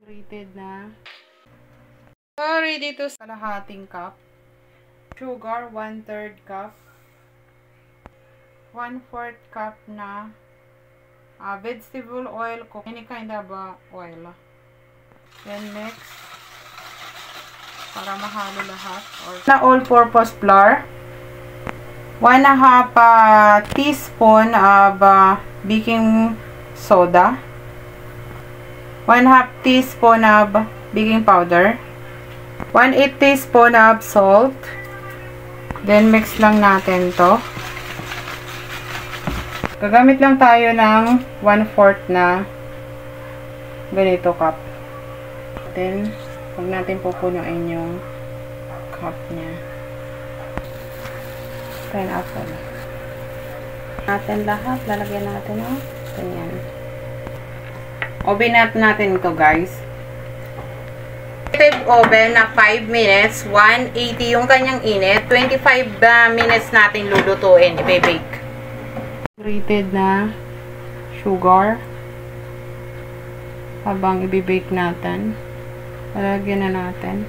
Rated na. So, ready to kalahating cup. Sugar, 1/3 cup. 1/4 cup na vegetable oil, any kind of oil. Then mix para mahalo lahat. Na all-purpose flour. 1/2 teaspoon of baking soda. 1/2 teaspoon of baking powder. 1/8 teaspoon of salt. Then mix lang natin to. Gagamit lang tayo ng 1/4 na ganito cup. Then, huwag natin pupunuin yung cup niya. Pineapple. Natin lahat. Lalagyan natin o. Ganyan. Oven natin ito, guys. Oven na 5 minutes. 180 yung kanyang init. 25 minutes natin lulutuin. I-bake. Grated na sugar. Habang i-bake natin. Lalagyan na natin.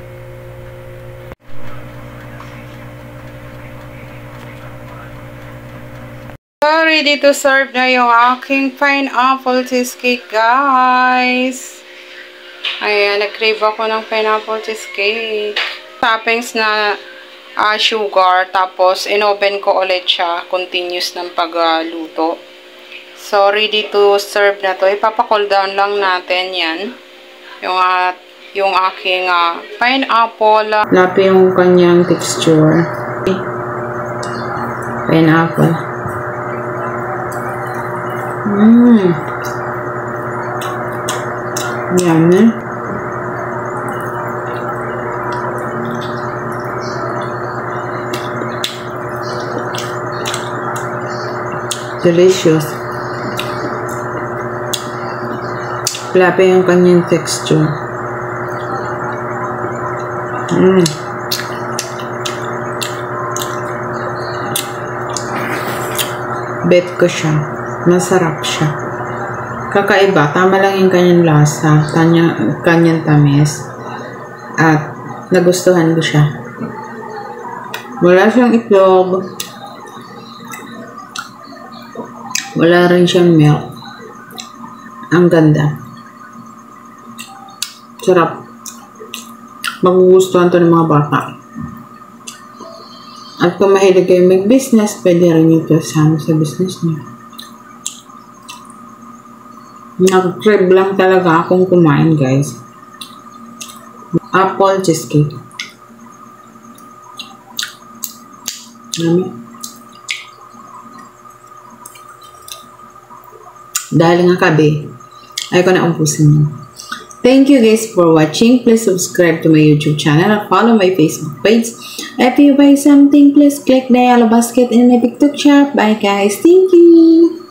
So, ready to serve na yung aking pineapple cheesecake, guys. Ayan, nag-crave ako ng pineapple cheesecake. Toppings na sugar, tapos in-oven ko ulit siya. Continuous ng pagluto. So, ready to serve na to. Ipapa-cool down lang natin yan. Yung aking pineapple. Lapi yung kanyang texture. Pineapple. Yummy. Delicious. Lapi yung kanyang texture. Bet ko siya. Masarap siya. Kakaiba. Tama lang yung kanyang lasa. Kanyang tamis. At nagustuhan ko siya. Wala siyang itlog. Wala rin siyang milk. Ang ganda. Sarap. Magugustuhan to ng mga bata. At kung mahilig kayo mag-business, pwede rin nyo ito sama sa business nyo. Nag-crave lang talaga akong kumain, guys. Apple cheesecake. Dahil nga kabe, ayaw ko na umpusin yun. Thank you guys for watching. Please subscribe to my YouTube channel and follow my Facebook page. If you buy something, please click the yellow basket in my TikTok shop. Bye guys. Thank you.